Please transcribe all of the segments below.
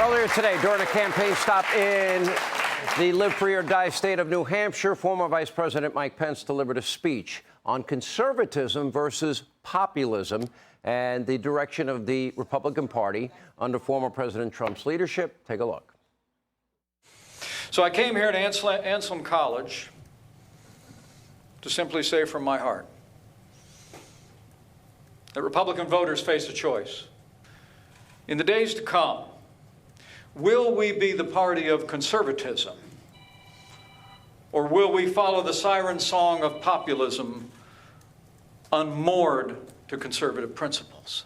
Earlier today, during a campaign stop in the Live Free or Die state of New Hampshire, former Vice President Mike Pence delivered a speech on conservatism versus populism and the direction of the Republican Party under former President Trump's leadership. Take a look. So I came here to Anselm College to simply say from my heart that Republican voters face a choice. In the days to come, will we be the party of conservatism, or will we follow the siren song of populism unmoored to conservative principles?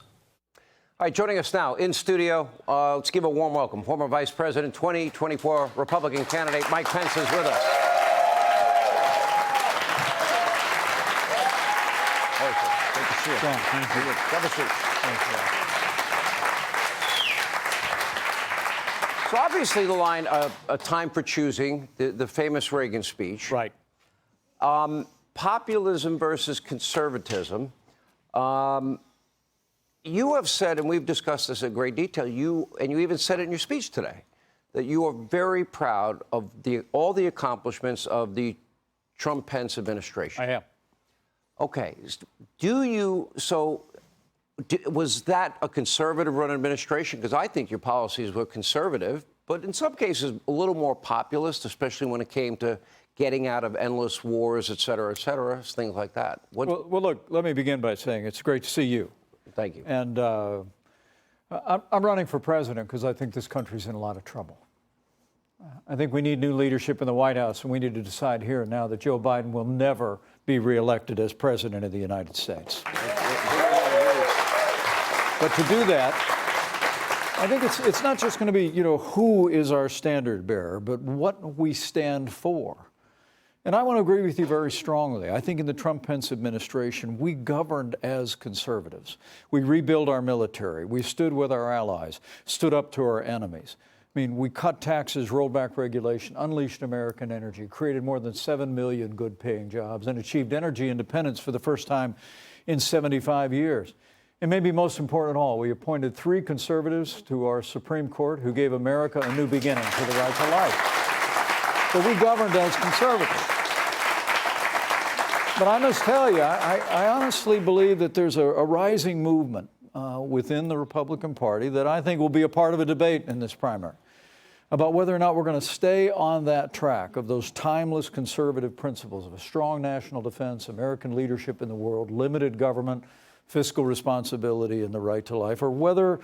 All right, joining us now in studio, let's give a warm welcome. Former Vice President, 2024 Republican candidate Mike Pence is with us. Great to see you. Thank you. Have a seat. Thank you. So obviously the line, a time for choosing, the famous Reagan speech. Right. Populism versus conservatism. You have said, and we've discussed this in great detail, you even said it in your speech today, that you are very proud of all the accomplishments of the Trump-Pence administration. I am. Okay. Was that a conservative-run administration? Because I think your policies were conservative, but in some cases a little more populist, especially when it came to getting out of endless wars, et cetera, things like that. Well, look, let me begin by saying it's great to see you. Thank you. And I'm running for president because I think this country's in a lot of trouble. I think we need new leadership in the White House, and we need to decide here and now that Joe Biden will never be reelected as president of the United States. But to do that, I think it's not just going to be, who is our standard bearer, but what we stand for. And I want to agree with you very strongly. I think in the Trump-Pence administration, we governed as conservatives. We rebuilt our military. We stood with our allies, stood up to our enemies. I mean, we cut taxes, rolled back regulation, unleashed American energy, created more than 7 million good-paying jobs, and achieved energy independence for the first time in 75 years. And maybe most important of all, we appointed 3 conservatives to our Supreme Court who gave America a new beginning for the right to life. So we governed as conservatives. But I must tell you, I honestly believe that there's a rising movement within the Republican Party that I think will be a part of a debate in this primary about whether or not we're going to stay on that track of those timeless conservative principles of a strong national defense, American leadership in the world, limited government, fiscal responsibility, and the right to life, or whether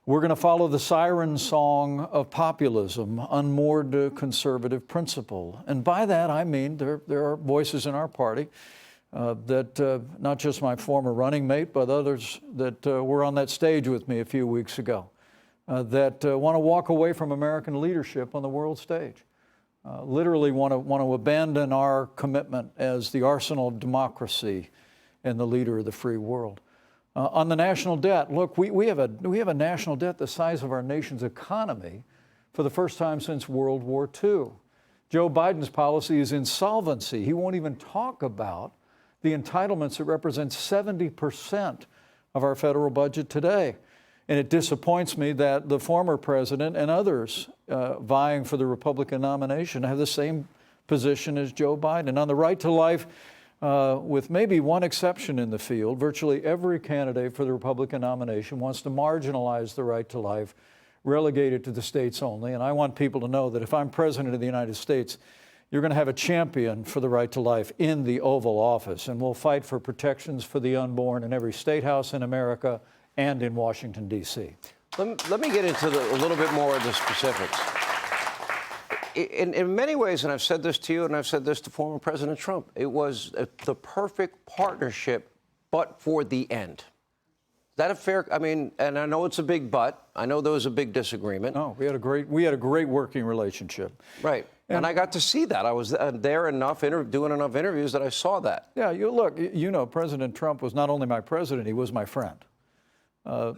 we're going to follow the siren song of populism, unmoored to conservative principle. And by that, I mean there are voices in our party that not just my former running mate, but others that were on that stage with me a few weeks ago, that want to walk away from American leadership on the world stage, literally want to abandon our commitment as the arsenal of democracy and the leader of the free world. On the national debt, look, we have a national debt the size of our nation's economy for the first time since World War II. Joe Biden's policy is insolvency. He won't even talk about the entitlements that represent 70% of our federal budget today. And it disappoints me that the former president and others vying for the Republican nomination have the same position as Joe Biden. On the right to life, with maybe one exception in the field, virtually every candidate for the Republican nomination wants to marginalize the right to life, relegate it to the states only. And I want people to know that if I'm president of the United States, you're going to have a champion for the right to life in the Oval Office. And we'll fight for protections for the unborn in every state house in America and in Washington, D.C. Let me get into a little bit more of the specifics. In many ways, and I've said this to you and I've said this to former President Trump, it was the perfect partnership, but for the end. Is that a fair, and I know it's a big but. I know there was a big disagreement. No, we had a great working relationship. Right. And I got to see that. I was there enough, doing enough interviews that I saw that. Yeah, President Trump was not only my president, he was my friend.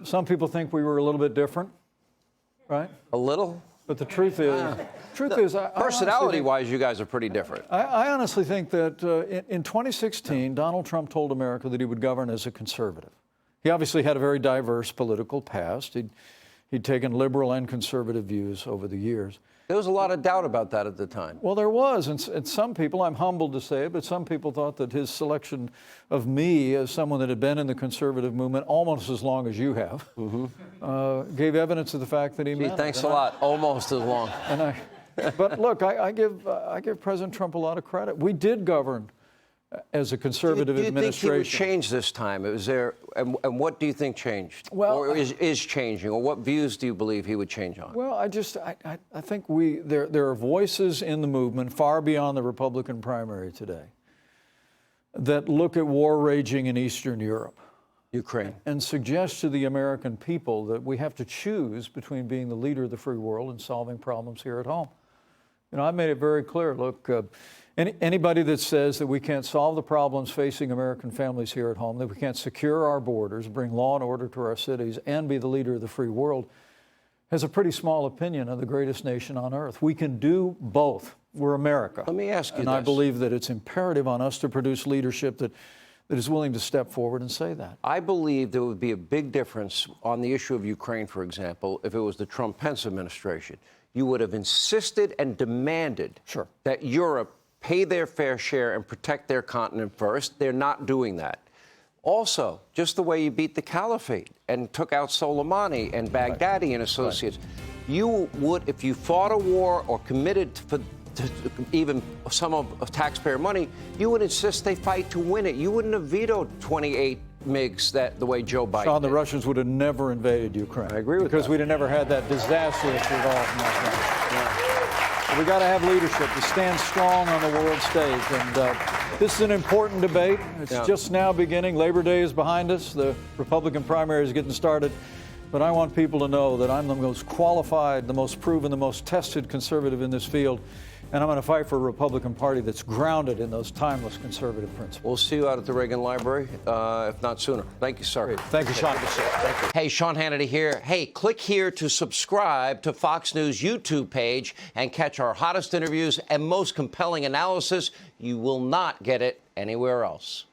Some people think we were a little bit different, right? A little? But the truth is, personality-wise, you guys are pretty different. I honestly think that in 2016, Donald Trump told America that he would govern as a conservative. He obviously had a very diverse political past. He'd taken liberal and conservative views over the years. There was a lot of doubt about that at the time. Well, there was, and some people, I'm humbled to say it, but some people thought that his selection of me as someone that had been in the conservative movement almost as long as you have, gave evidence of the fact that he meant it. Thanks a lot. Almost as long. But look, I give President Trump a lot of credit. We did govern as a conservative administration. Do you think he would change this time? Was there, and what do you think changed? Well, or is changing? Or what views do you believe he would change on? Well, I think there are voices in the movement far beyond the Republican primary today that look at war raging in Eastern Europe. Ukraine. And suggest to the American people that we have to choose between being the leader of the free world and solving problems here at home. You know, I've made it very clear, look, anybody that says that we can't solve the problems facing American families here at home, that we can't secure our borders, bring law and order to our cities, and be the leader of the free world, has a pretty small opinion of the greatest nation on earth. We can do both. We're America. Let me ask you and this. I believe that it's imperative on us to produce leadership that is willing to step forward and say that. I believe there would be a big difference on the issue of Ukraine, for example, if it was the Trump-Pence administration. You would have insisted and demanded that Europe pay their fair share and protect their continent first. They're not doing that. Also, just the way you beat the caliphate and took out Soleimani and Baghdadi and associates, you would, if you fought a war or committed to even some of taxpayer money, you would insist they fight to win it. You wouldn't have vetoed 28 MiGs the way Joe Biden Sean, the did. Russians would have never invaded Ukraine. I agree with because that. we'd have never had that disastrous resolve from that time. We got to have leadership to stand strong on the world stage. And this is an important debate. It's just now beginning. Labor Day is behind us. The Republican primary is getting started. But I want people to know that I'm the most qualified, the most proven, the most tested conservative in this field. And I'm going to fight for a Republican Party that's grounded in those timeless conservative principles. We'll see you out at the Reagan Library, if not sooner. Thank you, sir. Great. Thank you, Sean. Thank you. Hey, Sean Hannity here. Hey, click here to subscribe to Fox News YouTube page and catch our hottest interviews and most compelling analysis. You will not get it anywhere else.